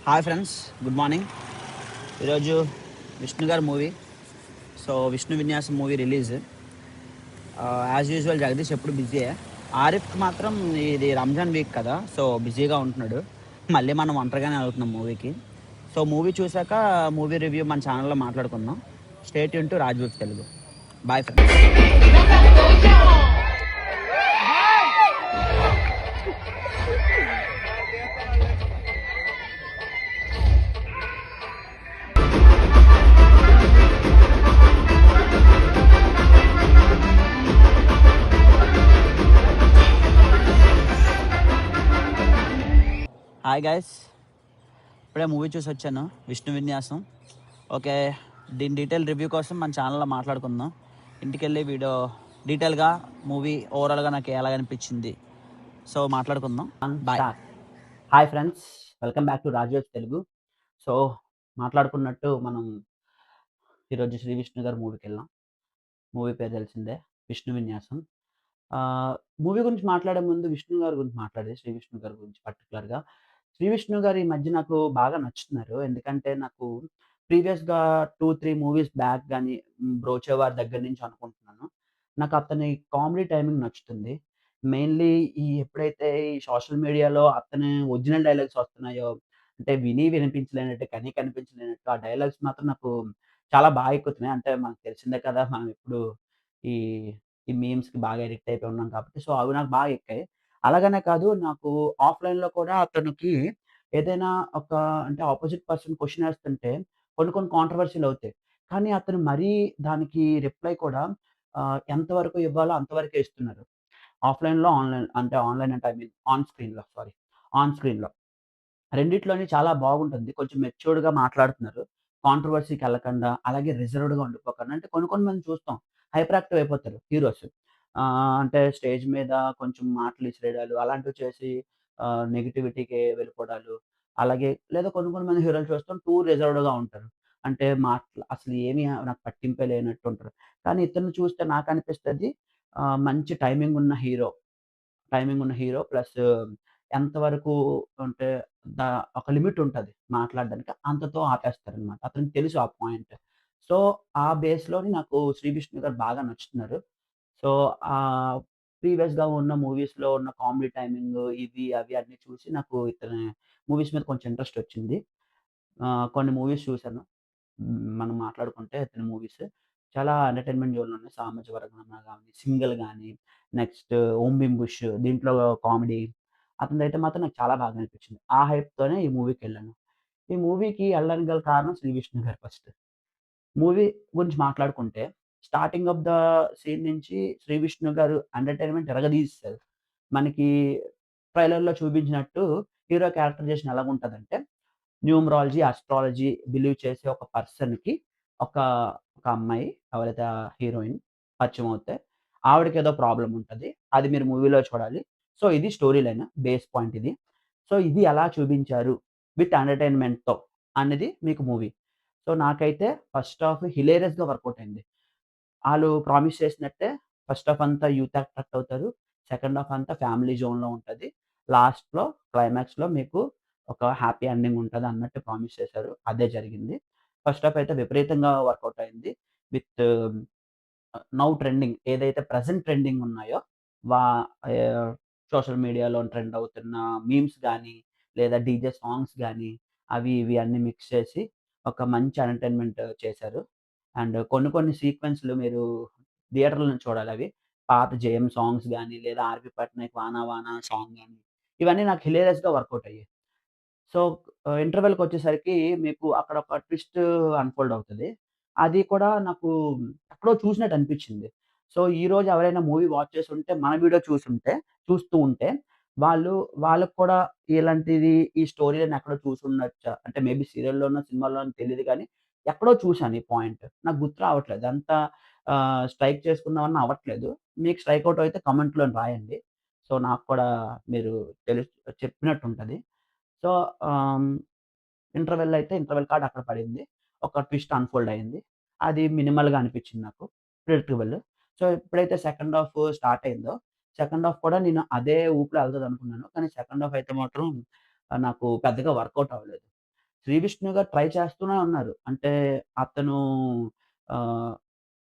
Hi friends, good morning. ఈరోజు విష్ణు గారి movie. So Vishnu విన్యాసం movie release. As usual Jagadish ఎప్పుడు బిజీయే. ఆరిఫ్కి మాత్రం ఇది రంజాన్ వీక్ కదా, సో బిజీగా ఉంటున్నాడు. మళ్ళీ మనం ఒంటరిగానే వెళ్తున్నాం మూవీకి. సో మూవీ చూసాక మూవీ రివ్యూ మన ఛానల్లో మాట్లాడుకుందాం. Stay tune to Rajweek Telugu. Bye friends. Hi guys, ఇప్పుడే మూవీ చూసి వచ్చాను, విష్ణు విన్యాసం. ఓకే, దీని డీటెయిల్ రివ్యూ కోసం మన ఛానల్లో మాట్లాడుకుందాం. ఇంటికి వెళ్ళి వీడియో డీటెయిల్గా మూవీ ఓవరాల్గా నాకు ఎలా అనిపించింది సో మాట్లాడుకుందాం. Bye. Hi friends, welcome back to Rajweek Telugu. So మాట్లాడుకున్నట్టు మనం ఈరోజు శ్రీ విష్ణు గారు మూవీకి వెళ్ళాం. మూవీ పేరు తెలిసిందే, విష్ణు విన్యాసం. మూవీ గురించి మాట్లాడే ముందు విష్ణు గారి గురించి మాట్లాడేది, శ్రీ విష్ణు గారి గురించి పర్టికులర్గా. శ్రీ విష్ణు గారు ఈ మధ్య నాకు బాగా నచ్చుతున్నారు. ఎందుకంటే నాకు ప్రీవియస్‌గా 2, 3 మూవీస్ బ్యాక్ గాని, 'బ్రోచేవార్' దగ్గర నుంచి అనుకుంటున్నాను. నాకు అతని కామెడీ టైమింగ్ నచ్చుతుంది. మెయిన్‌లీ ఎప్పుడైతే ఈ సోషల్ మీడియాలో అతని ఒరిజినల్ డైలాగ్స్ వస్తున్నాయో, అంటే విని వినిపించలేనట్టు, కని కనిపించలేనట్టు ఆ డైలాగ్స్ మాత్రం నాకు చాలా బాగా ఎక్కుతున్నాయి. అంటే మనకు తెలిసిందే కదా! మనం ఇప్పుడు ఈ ఈ మీమ్స్‌కి బాగా అడిక్ట్ అయిపోయి ఉన్నాం కాబట్టి, సో అవి నాకు బాగా ఎక్కాయి. అలాగనే కాదు, నాకు ఆఫ్‌లైన్‌లో కూడా అతనికి ఏదైనా ఒక అంటే అపోజిట్ పర్సన్ క్వెషన్ ఏస్తుంటే కొన్ని కొన్ని కాంట్రోవర్సీ‌లు అవుతాయి. కానీ అతను మరీ దానికి రిప్లై కూడా ఎంతవరకు ఇవ్వాలో అంతవరకే ఇస్తున్నారు. ఆఫ్‌లైన్‌లో, ఆన్‌లైన్ అంటే ఐ మీన్ ఆన్ స్క్రీన్‌లో, సారీ, ఆన్ స్క్రీన్‌లో. రెండిట్లోని చాలా బాగుంటుంది. కొంచెం మెచ్యూర్డ్‌గా మాట్లాడుతున్నారు. కాంట్రోవర్సీ‌కెళ్ళకుండా, అలాగే రిజర్వ్డ్‌గా ఉండిపోకుండా. అంటే కొన్ని కొన్ని మందిని చూస్తాం, హైపర్ యాక్టివ్ అయిపోతారు హీరోస్. అంటే స్టేజ్ మీద కొంచెం మాటలు ఇసిరేయడాలు అలాంటివి చేసి నెగటివిటీకి వెళ్ళిపోవడాలు. అలాగే లేదా కొన్ని కొన్ని మంది హీరోలు చూస్తాం టూ రిజర్వ్డ్‌గా ఉంటారు. అంటే మాటలు అసలు ఏమి నాకు పట్టింపే లేనట్టు ఉంటారు. కానీ ఇతన్ని చూస్తే నాకనిపిస్తది మంచి టైమింగ్ ఉన్న హీరో ప్లస్ ఎంతవరకు అంటే ద ఒక లిమిట్ ఉంటది మాట్లాడడానికి. అంతతో ఆపేస్తారనమాట. అతనికి తెలుసు ఆ పాయింట్. సో, ఆ బేస్‌లోని నాకు 'శ్రీ విష్ణు' గారు బాగా నచ్చుతున్నారు. సో, ప్రీవియస్‌గా ఉన్న మూవీస్‌లో ఉన్న కామెడీ టైమింగ్ ఇవి, అవి అన్నీ చూసి నాకు ఇతని మూవీస్ మీద కొంచెం ఇంట్రెస్ట్ వచ్చింది. కొన్ని మూవీస్ చూసాను. మనం మాట్లాడుకుంటే ఇతని మూవీస్ చాలా ఎంటర్‌టైన్‌మెంట్ జోన్‌లో ఉన్నాయి. 'సామాజిక వర్గంలో' గాని, 'సింగిల్' గాని, నెక్స్ట్ 'ఓం భీమ్ బుష్' దీంట్లో కామెడీ అతనిదైతే మాత్రం నాకు చాలా బాగా అనిపించింది. ఆ హైప్‌తోనే ఈ మూవీకెళ్ళాను. ఈ మూవీకి ఎళ్ళడానికి గల కారణం శ్రీ విష్ణు గారు ఫస్ట్. మూవీ గురించి మాట్లాడుకుంటే స్టార్టింగ్ ఆఫ్ ద సీన్ నుంచి శ్రీ విష్ణు గారు ఎంటర్‌టైన్‌మెంట్ ఇరగదీసేశారు. మనకి ట్రైలర్‌లో చూపించినట్టు హీరో క్యారెక్టరైజేషన్ ఎలాగుంటదంటే న్యూమరాలజీ, అస్ట్రాలజీ బిలీవ్ చేసే ఒక పర్సన్‌కి ఒక, ఒక అమ్మాయి ఎవరైతే హీరోయిన్ పరిచయమవుతే, ఆవిడకేదో ప్రాబ్లమ్ ఉంటది. అది మీరు మూవీలో చూడాలి. సో, ఇది స్టోరీ లైన్. బేస్ పాయింట్ ఇది. సో, ఇది ఎలా చూపించారు విత్ ఎంటర్‌టైన్‌మెంట్‌తో అనేది మీకు మూవీ. సో, నాకైతే ఫస్ట్ హాఫ్ హిలేరియస్‌గా వర్కౌట్ అయింది. ఆళ్ళు ప్రామిస్ చేసినట్టే ఫస్ట్ హాఫ్ అంతా యూత్ అట్రాక్ట్ అవుతారు. సెకండ్ హాఫ్ అంతా ఫ్యామిలీ జోన్‌లో ఉంటది. లాస్ట్‌లో క్లైమాక్స్‌లో మీకు ఒక హ్యాపీ ఎండింగ్ ఉంటదన్నట్టు ప్రామిస్ చేశారు. అదే జరిగింది. ఫస్ట్ హాఫ్ అయితే విపరీతంగా వర్కౌట్ అయింది. విత్ నౌ ట్రెండింగ్ ఏదైతే ప్రెజెంట్ ట్రెండింగ్ ఉన్నాయో వా ఆహ్, సోషల్ మీడియాలో ట్రెండ్ అవుతున్న మీమ్స్ గాని, లేదా డీజే సాంగ్స్ గాని, అవి ఇవి అన్నీ మిక్స్ చేసి ఒక మంచి ఎంటర్‌టైన్‌మెంట్ చేశారు. అండ్ కొన్ని కొన్ని సీక్వెన్స్‌లు మీరు థియేటర్‌లోనే చూడాలవి. పాత 'జయం' సాంగ్స్ గాని, లేదా 'ఆర్‌పీ పట్నాయక్' 'వానా వానా' సాంగ్ గాని, ఇవన్నీ నాకు హిలేరియస్‌గా వర్కౌట్ అయ్యాయి. సో, ఇంటర్వల్‌కొచ్చేసరికి మీకు అక్కడ ఒక ట్విస్ట్ అన్‌ఫోల్డ్ అవుతది. అది కూడా నాకు ఎక్కడో చూసినట్టు అనిపిచ్చింది. సో, ఈరోజు ఎవరైనా మూవీ వాచ్ చేసుంటే, మన వీడియో చూస్తూ ఉంటే, వాళ్ళు వాళ్ళకి కూడా ఇలాంటిది ఈ స్టోరీ నేను ఎక్కడో చూసుండొచ్చా? అంటే మేబీ సీరియల్‌లోనో, సినిమాలోనో తెలీదు గానీ, ఎక్కడో చూసాను ఈ పాయింట్. నాకు గుర్తు రావట్లేదు. అంతా స్ట్రైక్ చేసుకుందామన్నా అవ్వట్లేదు. మీకు స్ట్రైక్ ఔట్ అయితే కామెంట్‌లోని రాయండి. సో, నాకు కూడా మీరు చెప్పినట్టుంటది. సో, ఆహ్, ఇంటర్వెల్ కార్డ్ అక్కడ పడింది. ఒక ట్విస్ట్ అన్‌ఫోల్డ్ అయింది. అది మినిమల్‌గా అనిపించింది నాకు. ప్రిడిక్టబుల్. సో, ఎప్పుడైతే సెకండ్ హాఫ్ స్టార్ట్ అయిందో, సెకండ్ హాఫ్ కూడా నేను అదే ఊపులో ఎళ్తదనుకున్నాను. కానీ సెకండ్ హాఫ్ అయితే మాత్రం నాకు పెద్దగా వర్కౌట్ అవ్వలేదు. శ్రీ విష్ణు గారు ట్రై చేస్తూనే ఉన్నారు. అంటే అతను ఆహ్,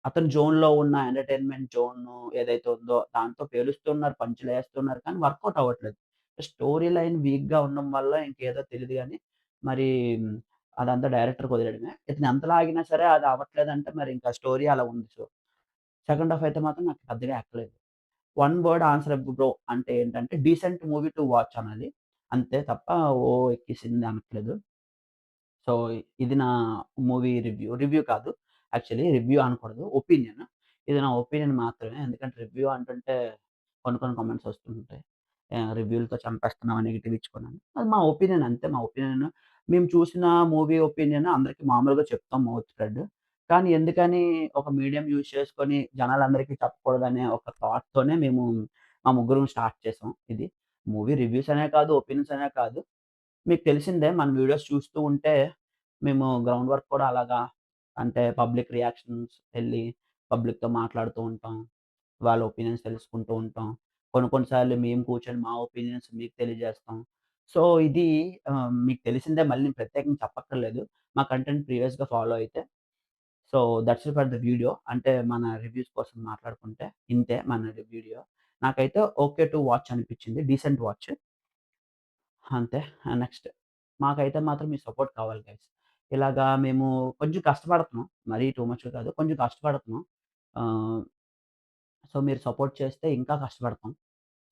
అతని జోన్‌లో ఉన్న ఎంటర్‌టైన్‌మెంట్ జోను ఏదైతే ఉందో దాంతో పేలుస్తున్నారు, పంచులేస్తున్నారు కానీ వర్కౌట్ అవ్వట్లేదు. స్టోరీ లైన్ వీక్‌గా ఉండడం వల్ల ఇంకేదో తెలీదు గానీ, మరి అదంతా డైరెక్టర్‌కి వదిలేయడమే. ఇతను ఎంత లాగినా సరే అది అవ్వట్లేదంటే మరి ఇంకా స్టోరీ అలా ఉంది. సో, సెకండ్ హాఫ్ అయితే మాత్రం నాకు పెద్దగా ఎక్కలేదు. వన్ వర్డ్ ఆన్సర్ బ్రో అంటే ఏంటంటే డీసెంట్ మూవీ టు వాచ్ అనాలి. అంతే తప్ప ఓ ఎక్కేసింది అనట్లేదు. సో, ఇది నా మూవీ రివ్యూ. రివ్యూ కాదు. యాక్చువల్లీ రివ్యూ అనకూడదు. ఒపీనియన్. ఇది నా ఒపీనియన్ మాత్రమే. ఎందుకంటే రివ్యూ అంటుంటే కొన్ని కొన్ని కామెంట్స్ వస్తుంటాయి. రివ్యూలతో చంపేస్తున్నావు నెగెటివ్ ఇచ్చుకోనని. అది మా ఒపీనియన్ అంతే. మా ఒపీనియన్ మేము చూసిన మూవీ ఒపీనియన్ అందరికి మామూలుగా చెప్తాం మౌత్ స్ప్రెడ్. కానీ ఎందుకని ఒక మీడియం యూజ్ చేసుకొని జనాలందరికీ చెప్పకూడదనే ఒక థాట్‌తోనే మేము మా ముగ్గురం స్టార్ట్ చేసాం ఇది. మూవీ రివ్యూస్ అనే కాదు, ఒపీనియన్స్ అనే కాదు. మీకు తెలిసిందే మన వీడియోస్ చూస్తూ ఉంటే, మేము గ్రౌండ్ వర్క్ కూడా అలాగా అంటే పబ్లిక్ రియాక్షన్స్ ఎళ్లి పబ్లిక్‌తో మాట్లాడుతూ ఉంటాం. వాళ్ళ ఒపీనియన్స్ తెలుసుకుంటూ ఉంటాం. కొన్ని కొన్ని సార్లు మేము కూర్చొని మా ఒపీనియన్స్ మీకు తెలియజేస్తాం. సో, ఇది మీకు తెలిసిందే మళ్ళీ నేను ప్రత్యేకంగా చెప్పక్కర్లేదు. మా కంటెంట్ ప్రీవియస్‌గా ఫాలో అయితే. So, that's it for the video. అంటే మన రివ్యూస్ కోసం మాట్లాడుకుంటే ఇంతే మన వీడియో. నాకైతే ఓకే టు వాచ్ అనిపించింది. Decent watch. అంతే. నెక్స్ట్ మాకైతే మాత్రం మీ సపోర్ట్ కావాలి గైస్. ఇలాగా మేము కొంచెం కష్టపడుతున్నాం. మరీ టూ మచ్ కాదు. కొంచెం కష్టపడుతున్నాం. ఆహ్, సో, మీరు సపోర్ట్ చేస్తే ఇంకా కష్టపడతాం.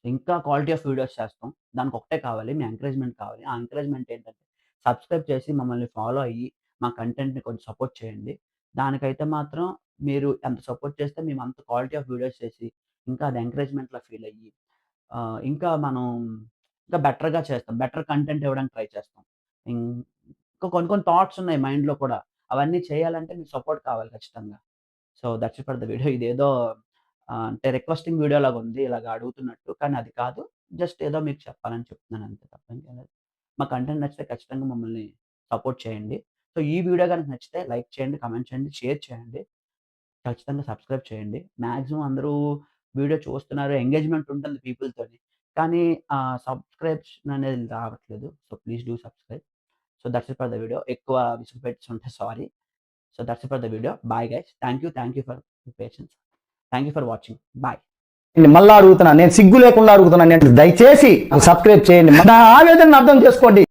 ఇంకా క్వాలిటీ ఆఫ్ వీడియోస్ చేస్తాం. దానికొకటే కావాలి. మీ ఎంకరేజ్‌మెంట్ కావాలి. ఆ ఎంకరేజ్‌మెంట్ ఏంటంటే సబ్స్క్రైబ్ చేసి మమ్మల్ని ఫాలో అయ్యి మా కంటెంట్‌ని కొంచెం సపోర్ట్ చేయండి. దానికైతే మాత్రం మీరు ఎంత సపోర్ట్ చేస్తే మేము అంత క్వాలిటీ ఆఫ్ వీడియోస్ చేసి ఇంకా అది ఎంకరేజ్‌మెంట్‌లా ఫీల్ అయ్యి ఇంకా మనం ఇంకా బెటర్‌గా చేస్తాం. బెటర్ కంటెంట్ ఇవ్వడానికి ట్రై చేస్తాం. ఇం ఇంకా కొన్ని కొన్ని థాట్స్ ఉన్నాయి మైండ్‌లో కూడా. అవన్నీ చేయాలంటే మీ సపోర్ట్ కావాలి ఖచ్చితంగా. So, that's it for the video. ఇదేదో అంటే రిక్వెస్టింగ్ వీడియో లాగుంది. ఇలాగ అడుగుతున్నట్టు. కానీ అది కాదు. జస్ట్ ఏదో మీకు చెప్పాలని చెప్తున్నాను అంతే తప్ప ఇంకేం లేదు. మా కంటెంట్ నచ్చితే ఖచ్చితంగా మమ్మల్ని సపోర్ట్ చేయండి. సో, ఈ వీడియో గనుక నచ్చితే లైక్ చేయండి, కామెంట్ చేయండి, షేర్ చేయండి. ఖచ్చితంగా సబ్స్క్రైబ్ చేయండి. మాక్సిమం అందరూ వీడియో చూస్తున్నారు. ఎంగేజ్‌మెంట్ ఉంటుంది పీపుల్‌తోని. కానీ సబ్స్క్రిప్షన్ అనేది రావట్లేదు. So, please do subscribe. So, that's it for the video. ఎక్కువ విసుగు పెట్టుంటే sorry. So, that's it for the video. Bye guys. Thank you for your patience. Thank you for watching. Bye. మళ్ళా అడుగుతున్నాను, నేను సిగ్గు లేకుండా అడుగుతున్నాను. నేను దయచేసి సబ్స్క్రైబ్ చేయండి. నా ఆవేదనను అర్థం చేసుకోండి.